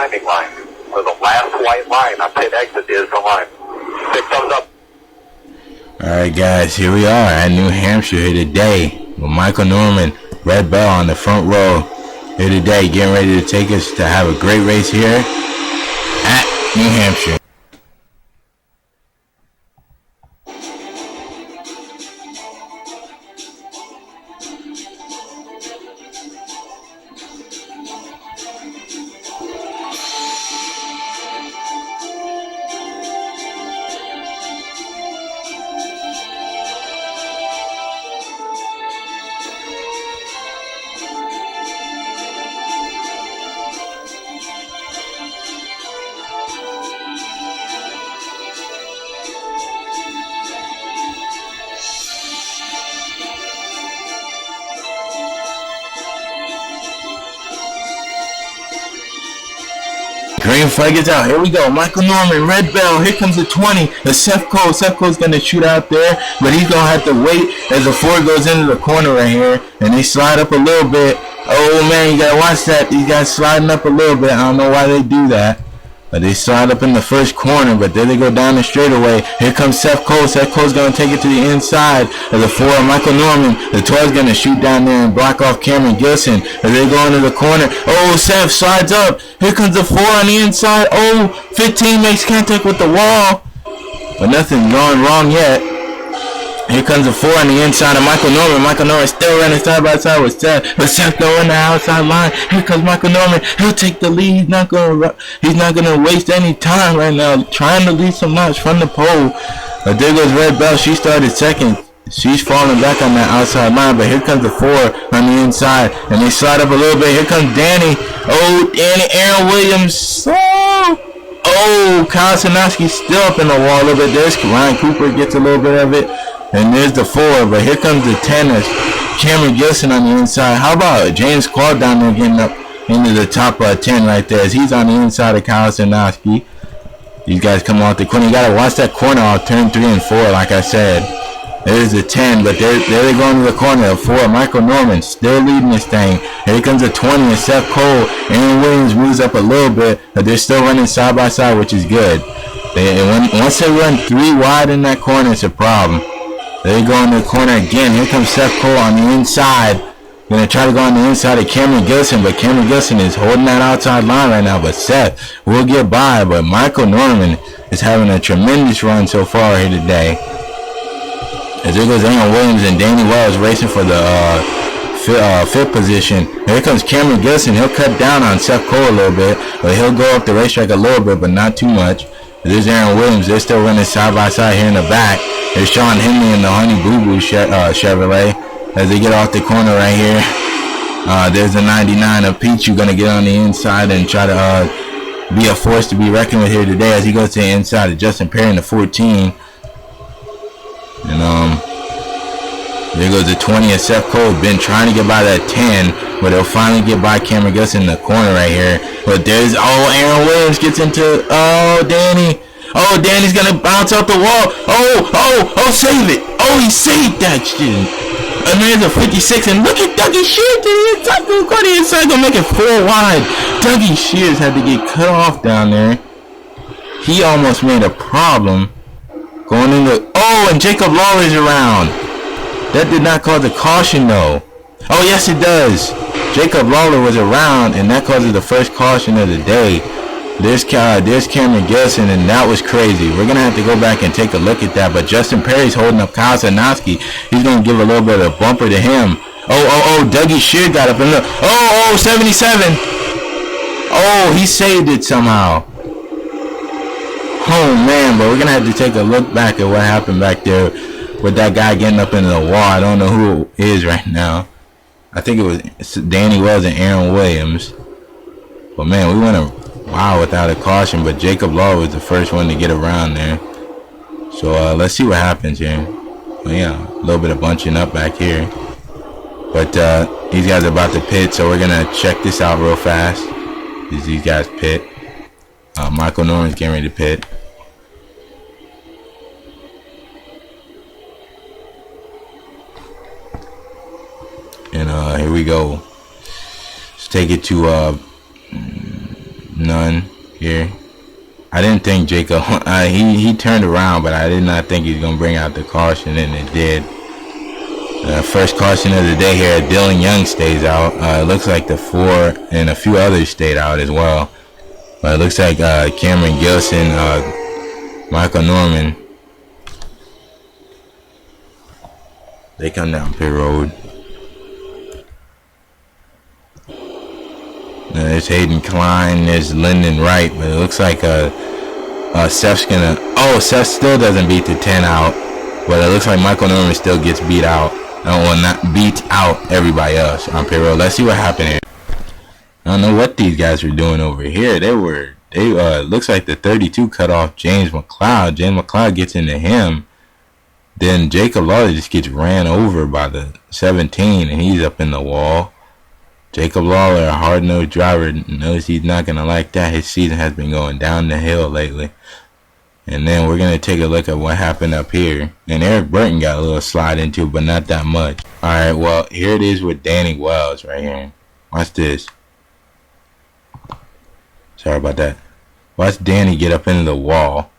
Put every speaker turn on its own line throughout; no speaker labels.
timing line. So the last white line on pit exit is the line. 6 thumbs up.
Alright guys, here we are at New Hampshire here today with Michael Norman, Red Bell on the front row here today, getting ready to take us to have a great race here at New Hampshire. Green flag is out. Here we go. Michael Norman, Red Bell. Here comes the 20. The Seth Cole. Seth Cole's going to shoot out there, but he's going to have to wait as the 4 goes into the corner right here, and they slide up a little bit. Oh, man, you got to watch that. These guys sliding up a little bit. I don't know why they do that, but they slide up in the first corner, but then they go down the straightaway. Here comes Seth Cole. Seth Cole's going to take it to the inside of the 4. Michael Norman. The 12's going to shoot down there and block off Cameron Gilson as they go into the corner. Oh, Seth slides up. Here comes the 4 on the inside. Oh, 15 makes contact with the wall, but nothing going wrong yet. Here comes the 4 on the inside of Michael Norman. Michael Norman still running side by side with Seth, but Seth going the outside line. Here comes Michael Norman. He'll take the lead. He's not gonna waste any time right now, trying to lead some laps from the pole. But there goes Red Bell. She started second. She's falling back on that outside line, but here comes the 4 on the inside, and they slide up a little bit. Here comes Danny. Oh, Danny, Aaron Williams. Oh, Kyle Sanowski's still up in the wall a little bit. There's Ryan Cooper gets a little bit of it. And there's the 4, but here comes the 10. Cameron Gilson on the inside. How about James Claude down there getting up into the top 10 right there as he's on the inside of Kyle Sanowski. These guys come off the corner. You got to watch that corner off turn 3 and 4, like I said. There's the 10, but there they go into the corner. The 4, Michael Norman still leading this thing. Here comes the 20 and Seth Cole. Aaron Williams moves up a little bit, but they're still running side by side, which is good. Once they run 3 wide in that corner, it's a problem. They go in the corner again. Here comes Seth Cole on the inside. Gonna try to go on the inside of Cameron Gilson, but Cameron Gilson is holding that outside line right now. But Seth will get by. But Michael Norman is having a tremendous run so far here today. As there goes Aaron Williams and Danny Wells racing for the 5th position. Here comes Cameron Gilson. He'll cut down on Seth Cole a little bit, but he'll go up the racetrack a little bit, but not too much. There's Aaron Williams. They're still running side by side here in the back. There's Sean Henley and the Honey Boo Boo Chevrolet as they get off the corner right here. There's the 99 of Pichu going to get on the inside and try to be a force to be reckoned with here today as he goes to the inside of Justin Perry in the 14. And there goes the 20 of Seth Cole. Been trying to get by that 10, but he'll finally get by Cameron Gilson in the corner right here. But there's, Aaron Williams gets into, Danny. Oh, Danny's going to bounce out the wall. Save it. Oh, he saved that shit. And there's a 56, and look at Dougie Shears to the inside. Go to the inside, gonna make it 4 wide. Dougie Shears had to get cut off down there. He almost made a problem going into, and Jacob Lawler's around. That did not cause a caution though. Oh yes it does. Jacob Lawler was around, and that causes the first caution of the day. There's Cameron Gilson, and that was crazy. We're going to have to go back and take a look at that. But Justin Perry's holding up Kyle Sanowski. He's going to give a little bit of a bumper to him. Dougie Shear got up and look. 77. Oh, he saved it somehow. Oh, man, but we're going to have to take a look back at what happened back there with that guy getting up into the wall. I don't know who it is right now. I think it was Danny Wells and Aaron Williams. But, man, we went without a caution, but Jacob Law was the first one to get around there. So let's see what happens here. Well, yeah, a little bit of bunching up back here. But these guys are about to pit, so we're going to check this out real fast. These guys pit. Michael Norman's getting ready to pit. And here we go. Let's take it to None here. I didn't think Jacob, he turned around, but I did not think he was going to bring out the caution, and it did. First caution of the day here, Dylan Young stays out. It looks like the 4 and a few others stayed out as well. But it looks like Cameron Gilson, Michael Norman, they come down pit road. There's Hayden Klein, there's Lyndon Wright, but it looks like Seth's gonna, Seth still doesn't beat the 10 out, but it looks like Michael Norman still gets beat out. Well, not beat out everybody else on pit road. Let's see what happened here. I don't know what these guys were doing over here. They looks like the 32 cut off James McLeod. James McLeod gets into him. Then Jacob Lawler just gets ran over by the 17, and he's up in the wall. Jacob Lawler, a hard-nosed driver, knows he's not going to like that. His season has been going down the hill lately. And then we're going to take a look at what happened up here. And Eric Burton got a little slide into, but not that much. Alright, well, here it is with Danny Wells right here. Watch this. Sorry about that. Watch Danny get up into the wall.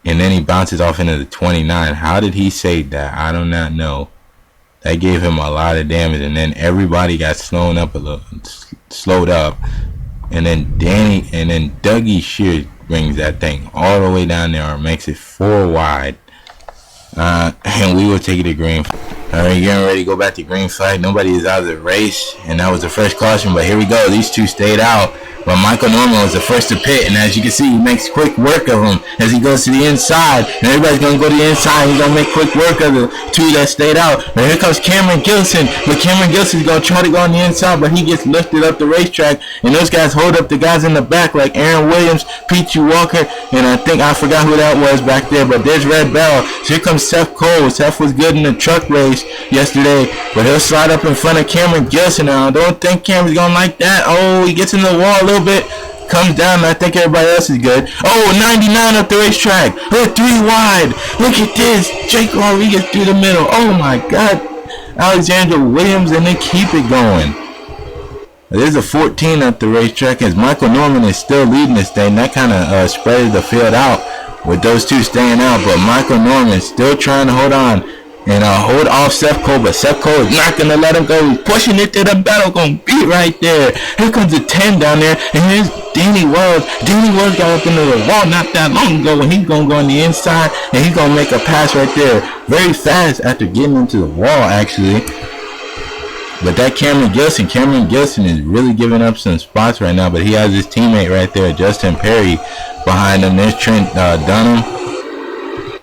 And then he bounces off into the 29. How did he save that? I do not know. That gave him a lot of damage. And then everybody got slowed up. And then Dougie Shear brings that thing all the way down there and makes it 4 wide. And we will take it to green. Alright, getting ready to go back to green flag. Nobody is out of the race. And that was the first caution. But here we go. These two stayed out. But Michael Norman was the first to pit, and as you can see, he makes quick work of him as he goes to the inside. And everybody's going to go to the inside. He's going to make quick work of the 2 that stayed out. But here comes Cameron Gilson. But Cameron Gilson's going to try to go on the inside, but he gets lifted up the racetrack. And those guys hold up the guys in the back like Aaron Williams, P.T. Walker, and I forgot who that was back there. But there's Red Bell. So here comes Seth Cole. Seth was good in the truck race yesterday, but he'll slide up in front of Cameron Gilson now. I don't think Cameron's going to like that. Oh, he gets in the wall a little bit, comes down, and I think everybody else is good. 99 up the racetrack. 3 wide. Look at this. Jake Rodriguez through the middle. Oh my God. Alexander Williams, and they keep it going. There's a 14 up the racetrack as Michael Norman is still leading this thing. That kind of spreads the field out with those two staying out, but Michael Norman still trying to hold on and hold off Seth Cole, but Seth Cole is not going to let him go. He's pushing it to the battle, going to beat right there. Here comes the 10 down there, and here's Danny Wells. Danny Wells got up into the wall not that long ago, and he's going to go on the inside, and he's going to make a pass right there. Very fast after getting into the wall, actually. But that Cameron Gilson is really giving up some spots right now, but he has his teammate right there, Justin Perry, behind him. There's Trent Dunham.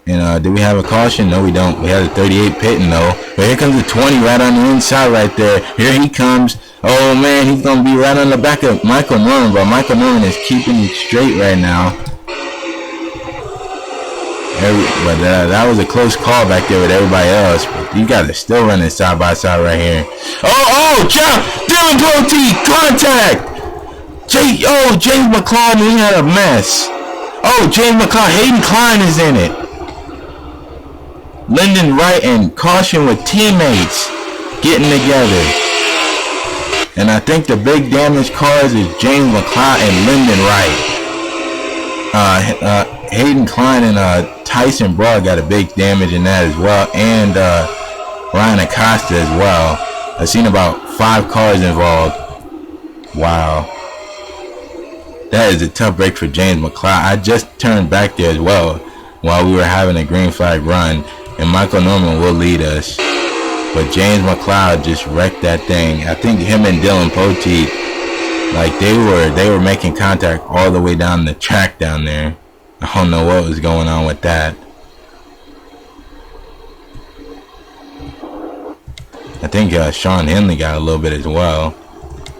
And do we have a caution? No, we don't. We have a 38 pitting though. But here comes the 20 right on the inside right there. Here he comes. Oh man, he's going to be right on the back of Michael Norman. But Michael Norman is keeping it straight right now. But that was a close call back there with everybody else. But you guys are still running side by side right here. Jump! Dylan Pote! Contact! James McLeod, he had a mess. James McLeod. Hayden Klein is in it. Lyndon Wright and caution with teammates getting together. And I think the big damage cars is James McLeod and Lyndon Wright. Hayden Klein and Tyson Broad got a big damage in that as well. And Ryan Acosta as well. I've seen about 5 cars involved. Wow. That is a tough break for James McLeod. I just turned back there as well while we were having a green flag run. And Michael Norman will lead us. But James McLeod just wrecked that thing. I think him and Dylan Pote, like they were making contact all the way down the track down there. I don't know what was going on with that. I think Sean Henley got a little bit as well.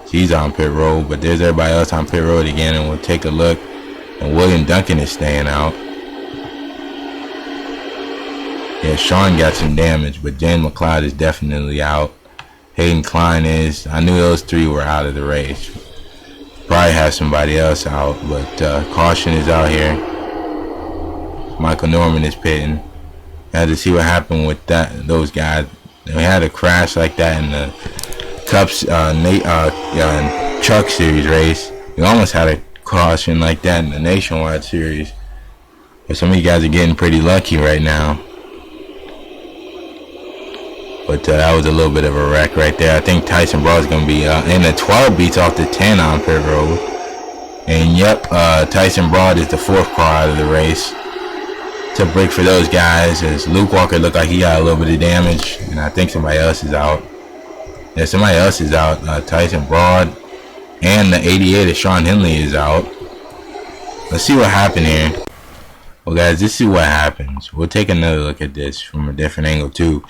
He's on pit road, but there's everybody else on pit road again, and we'll take a look. And William Duncan is staying out. Yeah, Sean got some damage, but James McLeod is definitely out. Hayden Klein is. I knew those 3 were out of the race. Probably have somebody else out, but caution is out here. Michael Norman is pitting. Had to see what happened with those guys. We had a crash like that in the Cups Truck Series race. We almost had a caution like that in the Nationwide series. But some of you guys are getting pretty lucky right now. But that was a little bit of a wreck right there. I think Tyson Broad is going to be in the 12 beats off the 10 on pit road. And yep, Tyson Broad is the 4th car out of the race. It's a break for those guys, as Luke Walker looked like he got a little bit of damage. And I think somebody else is out. Yeah, somebody else is out. Tyson Broad. And the 88 of Sean Henley is out. Let's see what happened here. Well, guys, this is what happens. We'll take another look at this from a different angle, too.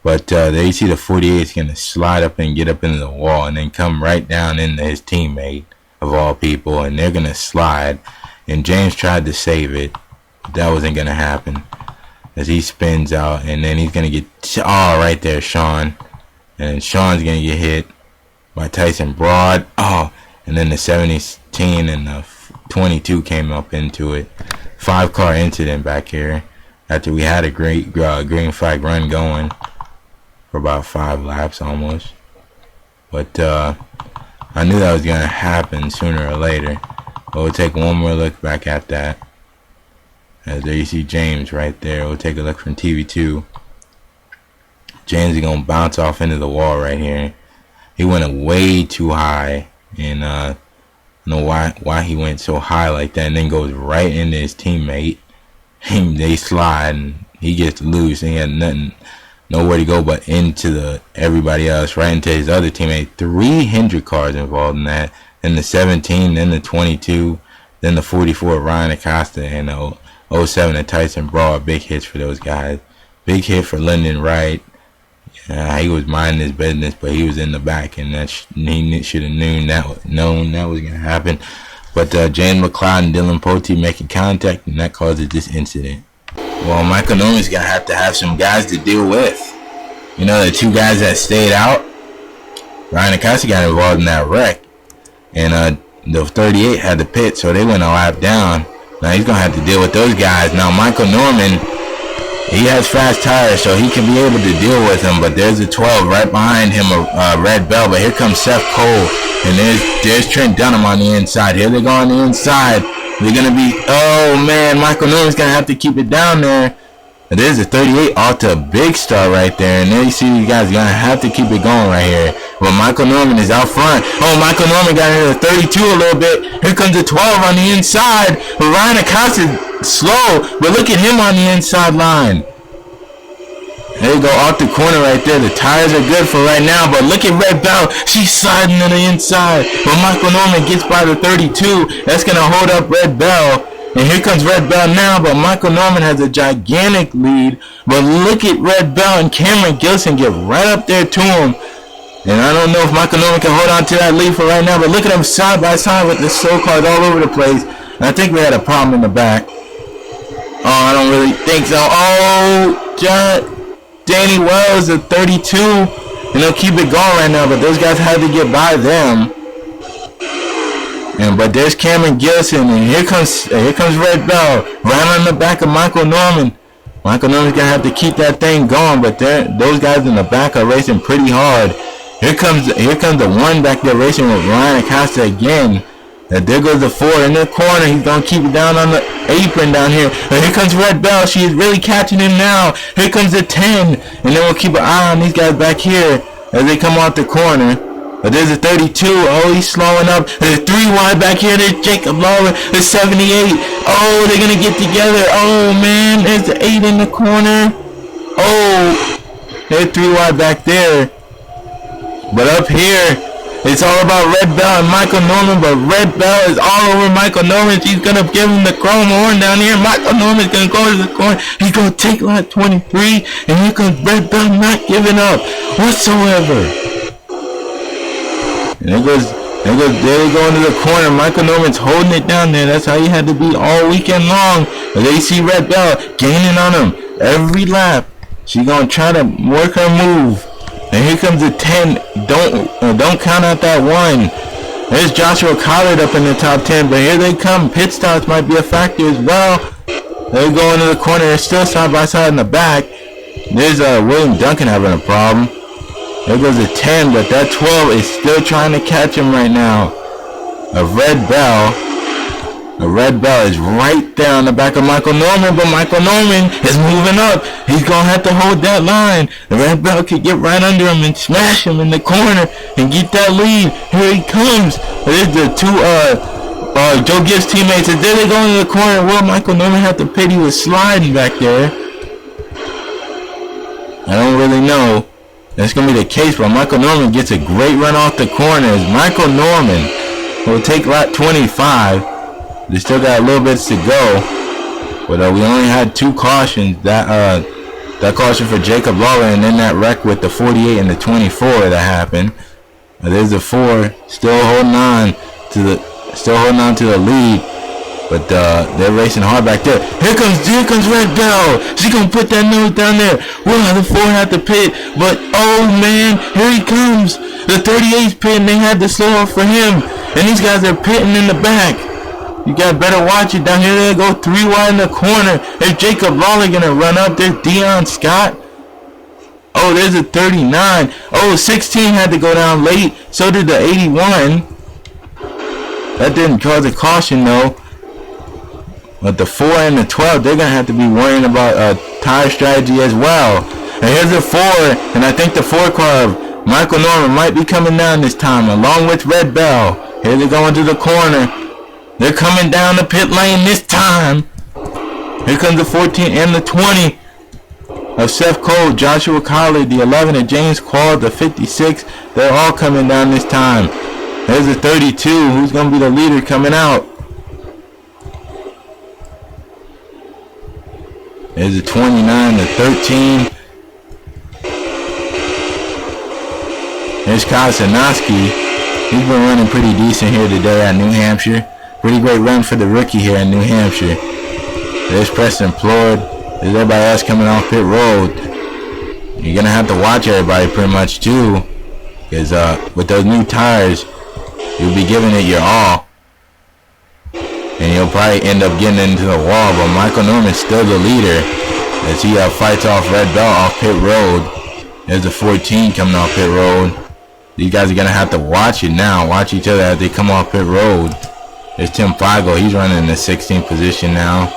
But there you see the 48 is going to slide up and get up into the wall and then come right down into his teammate, of all people. And they're going to slide. And James tried to save it. But that wasn't going to happen. As he spins out. And then he's going to get... Oh, right there, Sean. And Sean's going to get hit by Tyson Broad. Oh, and then the 17 and the 22 came up into it. 5-car incident back here after we had a great green flag run going for about 5 laps almost. But I knew that was going to happen sooner or later. But we'll take one more look back at that. As there you see James right there. We'll take a look from TV2. James is going to bounce off into the wall right here. He went way too high, and I don't know why he went so high like that, and then goes right into his teammate. They slide, and he gets loose. He had nowhere to go but into everybody else, right into his other teammate. 3 Hendrick cars involved in that. Then the 17, then the 22, then the 44 of Ryan Acosta, and the 07 of Tyson Broad. Big hits for those guys. Big hit for Lyndon Wright. He was minding his business, but he was in the back, and he should have known that was going to happen. But James McLeod and Dylan Pote making contact, and that causes this incident. Well, Michael Norman's going to have some guys to deal with. You know, the 2 guys that stayed out, Ryan Acosta got involved in that wreck, and the 38 had to pit, so they went a lap down. Now he's going to have to deal with those guys. Now Michael Norman, he has fast tires, so he can be able to deal with them. But there's a 12 right behind him, a red bell. But here comes Seth Cole, and there's Trent Dunham on the inside. Here they go on the inside. They're gonna be. Oh man, Michael Norman's gonna have to keep it down there. And there's a 38 off to a big star right there, and there you see you guys gonna have to keep it going right here. Well, Michael Norman is out front. Oh, Michael Norman got into the 32 a little bit. Here comes the 12 on the inside. But Ryan Acosta slow, but look at him on the inside line. There you go, off the corner right there. The tires are good for right now, but look at Red Bell. She's sliding to the inside. But Michael Norman gets by the 32. That's going to hold up Red Bell. And here comes Red Bell now, but Michael Norman has a gigantic lead. But look at Red Bell, and Cameron Gilson get right up there to him. And I don't know if Michael Norman can hold on to that lead for right now, but look at them side by side with the slow cars all over the place. And I think we had a problem in the back. Oh, I don't really think so. Oh, Danny Wells at 32, and they'll keep it going right now, but those guys had to get by them. But there's Cameron Gilson, and here comes Red Bell right on the back of Michael Norman. Michael Norman's gonna have to keep that thing going, but those guys in the back are racing pretty hard. Here comes the one back there racing with Ryan Acosta again. And there goes the 4 in the corner. He's going to keep it down on the apron down here. And here comes Red Bell. She is really catching him now. Here comes the 10. And then we'll keep an eye on these guys back here as they come off the corner. But there's a 32. Oh, he's slowing up. There's 3 wide back here. There's Jacob Lawler. There's 78. Oh, they're going to get together. Oh, man. There's the 8 in the corner. Oh, there's 3 wide back there. But up here, it's all about Red Bell and Michael Norman, but Red Bell is all over Michael Norman. She's going to give him the chrome horn down here. Michael Norman's going to go to the corner. He's going to take lap 23, and here comes Red Bell not giving up whatsoever. And there they go into the corner. Michael Norman's holding it down there. That's how he had to be all weekend long. But they see Red Bell gaining on him every lap. She's going to try to work her move. And here comes the 10. Don't count out that 1. There's Joshua Collard up in the top 10. But here they come. Pit stops might be a factor as well. They go into the corner. They're still side by side in the back. There's William Duncan having a problem. There goes the 10. But that 12 is still trying to catch him right now. Of Red Bell. The red bell is right there on the back of Michael Norman, but Michael Norman is moving up. He's going to have to hold that line. The red bell could get right under him and smash him in the corner and get that lead. Here he comes. There's the two Joe Gibbs teammates. As they go into the corner, well, Michael Norman had to pit. He was sliding back there. I don't really know. That's going to be the case, but Michael Norman gets a great run off the corners. Michael Norman will take lap 25. They still got a little bit to go, but we only had 2 cautions. That caution for Jacob Lawler, and then that wreck with the 48 and the 24 that happened. There's the 4 still holding on to the lead, but they're racing hard back there. Here comes Red Bell. She's gonna put that nose down there. Well, the 4 had to pit, but oh man, here he comes. The 38's pitting. They had to slow up for him, and these guys are pitting in the back. You guys better watch it down here. They go 3 wide in the corner. Is Jacob Lawler gonna run up? There's Dion Scott. Oh, there's a 39. Oh, 16 had to go down late. So did the 81. That didn't cause a caution though. But the 4 and the 12, they're gonna have to be worrying about tire strategy as well. And here's the 4, and I think the 4 car of Michael Norman might be coming down this time, along with Red Bell. Here they go into the corner. They're coming down the pit lane this time. Here comes the 14 and the 20 of Seth Cole, Joshua Collard, the 11 of James Quall, the 56. They're all coming down this time. There's the 32. Who's going to be the leader coming out? There's the 29, the 13. There's Kyle Sinoski. He's been running pretty decent here today at New Hampshire. Pretty great run for the rookie here in New Hampshire. There's Preston Plord. There's everybody else coming off pit road. You're going to have to watch everybody pretty much too. Because with those new tires, you'll be giving it your all. And you'll probably end up getting into the wall. But Michael Norman's still the leader as he fights off Red Bell off pit road. There's the 14 coming off pit road. These guys are going to have to watch it now. Watch each other as they come off pit road. There's Tim Feigl. He's running in the 16th position now.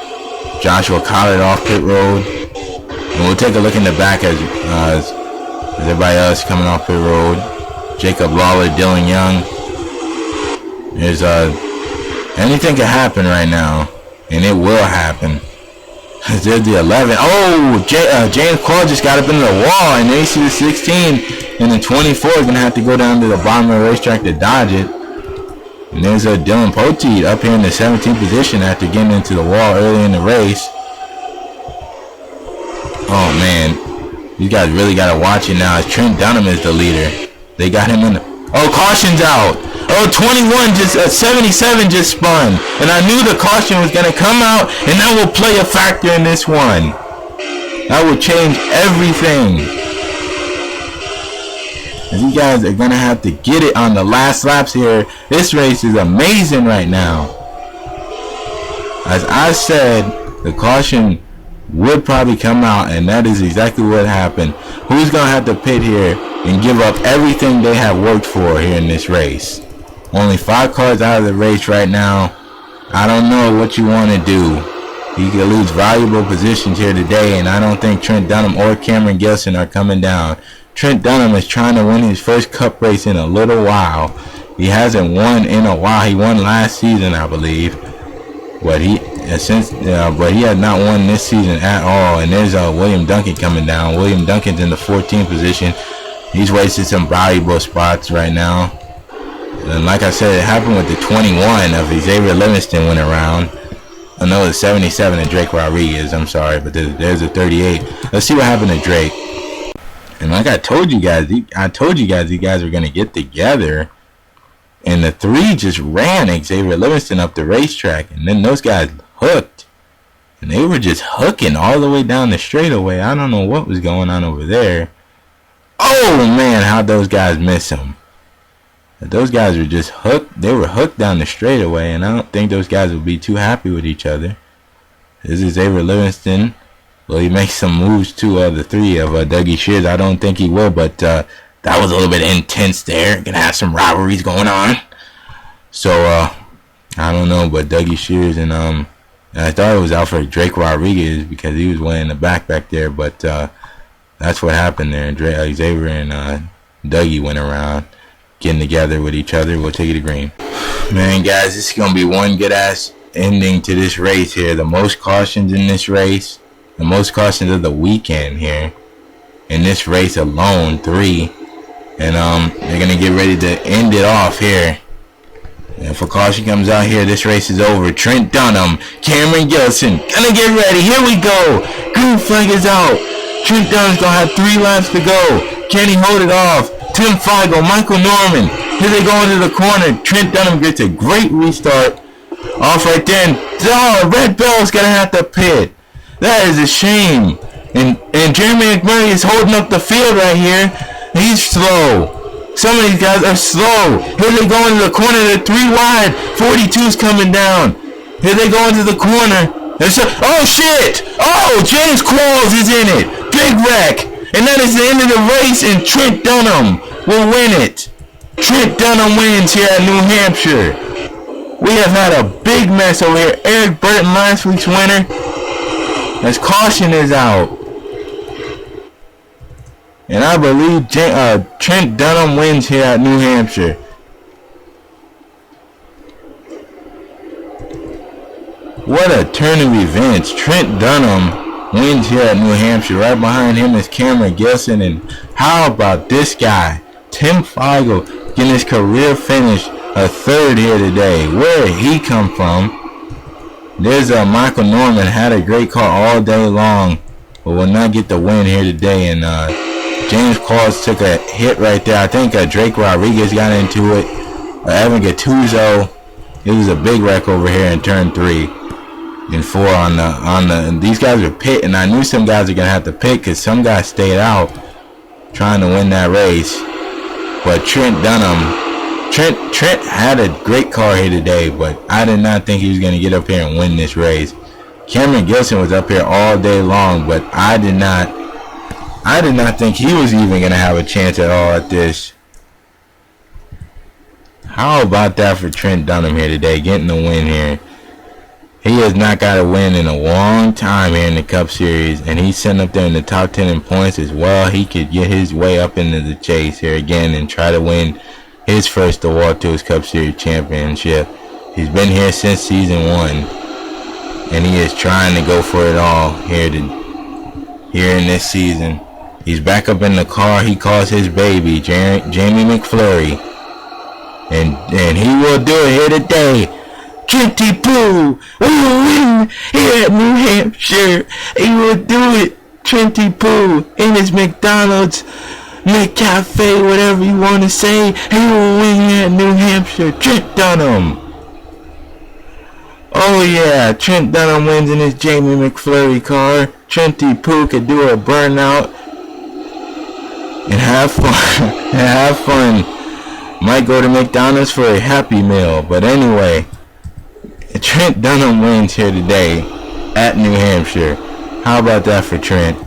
Joshua Collard off pit road. And we'll take a look in the back as everybody else coming off pit road. Jacob Lawler, Dylan Young. There's anything can happen right now, and it will happen. There's the 11. Oh, James Quall just got up into the wall, and they see the 16 and the 24 is gonna have to go down to the bottom of the racetrack to dodge it. And there's a Dylan Poteet up here in the 17th position after getting into the wall early in the race. Oh man, these guys really gotta watch it now. As Trent Dunham is the leader. They got him in the... Oh, caution's out. Oh, 21 just 77 just spun, and I knew the caution was gonna come out, and that will play a factor in this one. That will change everything. And you guys are gonna have to get it on the last laps here. This race is amazing right now. As I said, the caution would probably come out, and that is exactly what happened. Who's gonna have to pit here and give up everything they have worked for here in this race? Only 5 cars out of the race right now. I don't know what you want to do. You could lose valuable positions here today, and I don't think Trent Dunham or Cameron Gilson are coming down. Trent Dunham is trying to win his first cup race in a little while. He hasn't won in a while. He won last season, I believe, but he has not won this season at all. And there's William Duncan coming down. William Duncan's in the 14th position. He's wasted some valuable spots right now. And like I said, it happened with the 21 of Xavier Livingston went around. I know the 77 of Drake Rodriguez. I'm sorry, but there's a 38. Let's see what happened to Drake. And like I told you guys, you guys were gonna get together. And the 3 just ran Xavier Livingston up the racetrack, and then those guys hooked, and they were just hooking all the way down the straightaway. I don't know what was going on over there. Oh man, how'd those guys miss him? Those guys were just hooked. They were hooked down the straightaway, and I don't think those guys will be too happy with each other. This is Xavier Livingston. Will he make some moves to the 3 of Dougie Shiz? I don't think he will, but that was a little bit intense there. Gonna have some rivalries going on. So I don't know, but Dougie Shears and I thought it was Alfred Drake Rodriguez because he was way in the back there, but that's what happened there. Xavier and Dougie went around getting together with each other. We'll take it to green. Man, guys, this is going to be one good-ass ending to this race here. The most cautions in this race. The most cautions of the weekend here. In this race alone, 3. And they're going to get ready to end it off here. And if a caution comes out here, this race is over. Trent Dunham, Cameron Gilson, gonna get ready. Here we go. Green flag is out. Trent Dunham's gonna have 3 laps to go. Can he hold it off? Tim Feigl, Michael Norman. Here they go into the corner. Trent Dunham gets a great restart. Off right there. And Red Bell's gonna have to pit. That is a shame. And Jeremy McMurray is holding up the field right here. He's slow. Some of these guys are slow. Here they go into the corner. They're 3 wide. 42's coming down. Here they go into the corner. Oh, shit. Oh, James Qualls is in it. Big wreck. And that is the end of the race, and Trent Dunham will win it. Trent Dunham wins here at New Hampshire. We have had a big mess over here. Eric Burton, last week's winner. As caution is out. And I believe Trent Dunham wins here at New Hampshire. What a turn of events. Trent Dunham wins here at New Hampshire. Right behind him is Cameron Gilson. And how about this guy, Tim Feigl, getting his career finish a 3rd here today. Where did he come from? There's Michael Norman. Had a great car all day long, but will not get the win here today. And James Qualls took a hit right there. I think Drake Rodriguez got into it. Evan Gattuso. It was a big wreck over here in turn 3 and 4 on the. These guys are pitting. I knew some guys are gonna have to pit because some guys stayed out trying to win that race. But Trent Dunham, Trent had a great car here today, but I did not think he was gonna get up here and win this race. Cameron Gilson was up here all day long, but I did not think he was even going to have a chance at all at this. How about that for Trent Dunham here today, getting the win here. He has not got a win in a long time here in the Cup Series, and he's sitting up there in the top 10 in points as well. He could get his way up into the chase here again and try to win his first Dewalt Tours Cup Series championship. He's been here since season 1, and he is trying to go for it all here in this season. He's back up in the car he calls his baby, Jamie McFlurry. And he will do it here today. Trenty Pooh will win here at New Hampshire. He will do it. Trenty Pooh in his McDonald's, McCafe, whatever you want to say. He will win here at New Hampshire. Trent Dunham. Oh yeah, Trent Dunham wins in his Jamie McFlurry car. Trenty Pooh could do a burnout and have fun. Might go to McDonald's for a Happy Meal. But anyway, Trent Dunham wins here today at New Hampshire. How about that for Trent?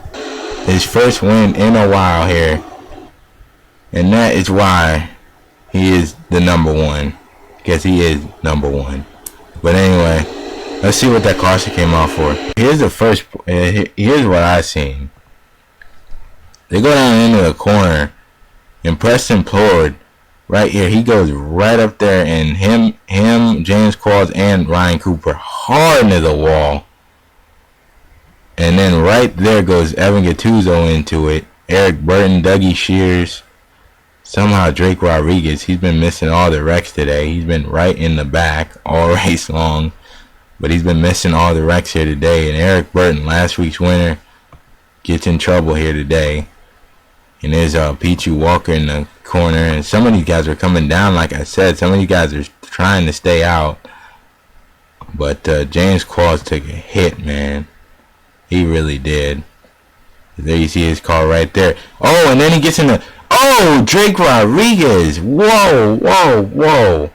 His first win in a while here. And that is why he is the number 1. Because he is number 1. But anyway, let's see what that caution came out for. Here's what I seen. They go down into the corner, and Preston Plord, right here, he goes right up there, and him, James Qualls, and Ryan Cooper hard into the wall. And then right there goes Evan Gattuso into it. Eric Burton, Dougie Shears, somehow Drake Rodriguez. He's been missing all the wrecks today. He's been right in the back all race long, but he's been missing all the wrecks here today. And Eric Burton, last week's winner, gets in trouble here today. And there's Pichu Walker in the corner. And some of these guys are coming down, like I said. Some of these guys are trying to stay out. But James Qualls took a hit, man. He really did. There you see his car right there. Oh, and then he gets in the... Oh, Drake Rodriguez. Whoa, whoa, whoa.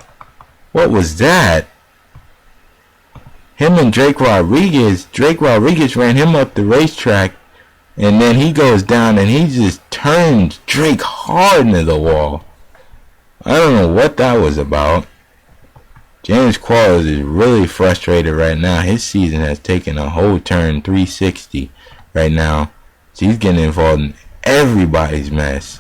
What was that? Him and Drake Rodriguez ran him up the racetrack. And then he goes down and he just turns Drake hard into the wall. I don't know what that was about. James Qualls is really frustrated right now. His season has taken a whole turn 360 right now. So he's getting involved in everybody's mess.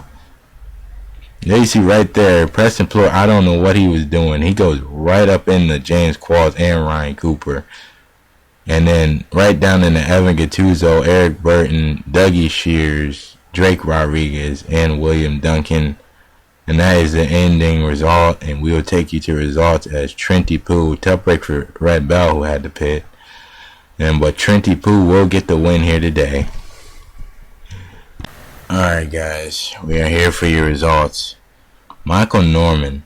There you see right there, Preston Plore, I don't know what he was doing. He goes right up into James Qualls and Ryan Cooper. And then right down into Evan Gattuso, Eric Burton, Dougie Shears, Drake Rodriguez, and William Duncan. And that is the ending result. And we will take you to results as Trenty Poo, tough break for Red Bell who had to pit. But Trenty Poo will get the win here today. Alright guys, we are here for your results. Michael Norman,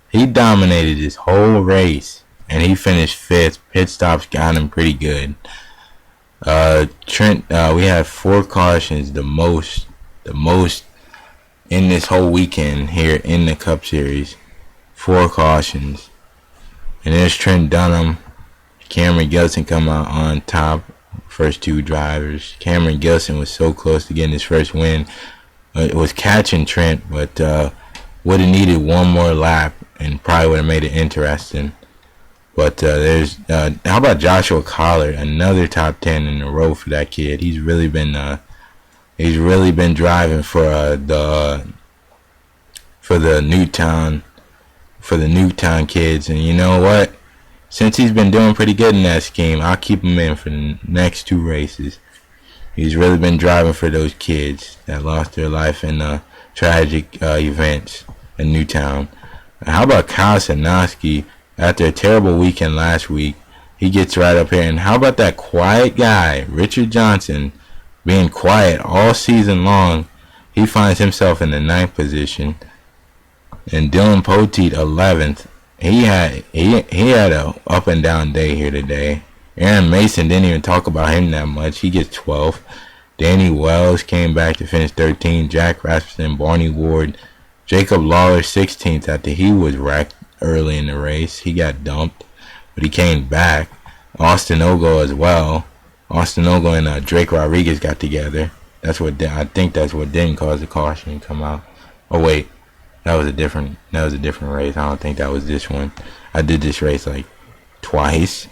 he dominated this whole race and he finished 5th. Pit stops got him pretty good. Trent, we had 4 cautions, the most in this whole weekend here in the Cup Series. 4 cautions. And there's Trent Dunham. Cameron Gilson come out on top. First 2 drivers. Cameron Gilson was so close to getting his first win. It was catching Trent, but would have needed one more lap and probably would have made it interesting. But there's how about Joshua Collard, another top 10 in a row for that kid. He's really been driving for the Newtown kids, and you know what? Since he's been doing pretty good in that scheme, I'll keep him in for the next 2 races. He's really been driving for those kids that lost their life in tragic events in Newtown. How about Kyle Sanowski? After a terrible weekend last week, he gets right up here. And how about that quiet guy, Richard Johnson, being quiet all season long? He finds himself in the 9th position. And Dylan Poteet 11th. He had a up and down day here today. Aaron Mason didn't even talk about him that much. He gets 12th. Danny Wells came back to finish 13th. Jack Rasmussen, Barney Ward, Jacob Lawler 16th after he was wrecked early in the race. He got dumped, but he came back. Austin Ogo as well. Austin Ogo and Drake Rodriguez got together. I think that's what didn't cause the caution to come out. Oh wait. That was a different race. I don't think that was this one. I did this race like twice.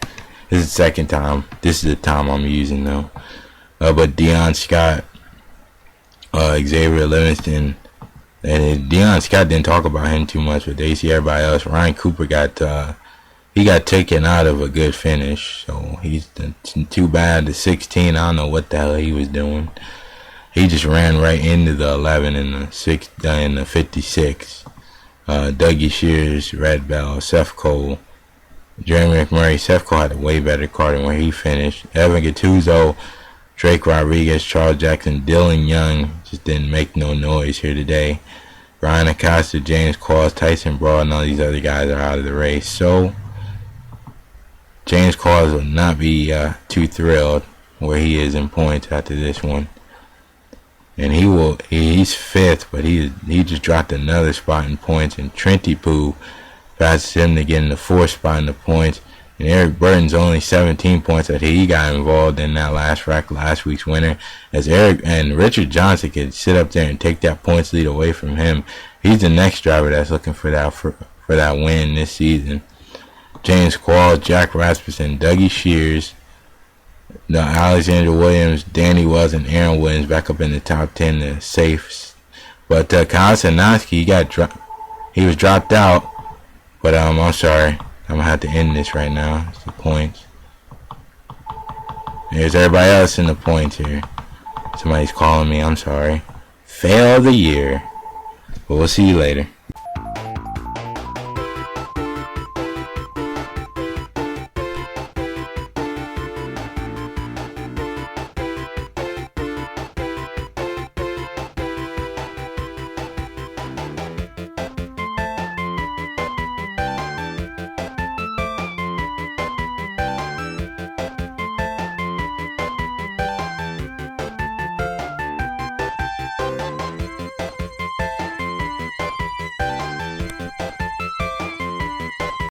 This is the second time. This is the time I'm using though. But Deion Scott, Xavier Livingston, and Deion Scott didn't talk about him too much, but they see everybody else. Ryan Cooper got taken out of a good finish, so he's too bad. The 16, I don't know what the hell he was doing. He just ran right into the 11 in the 56. Dougie Shears, Red Bell, Seth Cole, Jeremy McMurray. Seth Cole had a way better car than where he finished. Evan Gattuso, Drake Rodriguez, Charles Jackson, Dylan Young just didn't make no noise here today. Brian Acosta, James Qualls, Tyson Broad, and all these other guys are out of the race. So James Qualls will not be too thrilled where he is in points after this one. And he's 5th, but he just dropped another spot in points. And Trenty Poo passes him to get in the 4th spot in the points. And Eric Burton's only 17 points that he got involved in that last week's winner. As Eric and Richard Johnson could sit up there and take that points lead away from him. He's the next driver that's looking for that win this season. James Qualls, Jack Rasmussen, Dougie Shears, Alexander Williams, Danny Wells, and Aaron Williams back up in the top 10, the safes. But Kyle Sanowski, he was dropped out. But I'm sorry, I'm gonna have to end this right now. It's the points. There's everybody else in the points here. Somebody's calling me. I'm sorry. Fail of the year. But we'll see you later.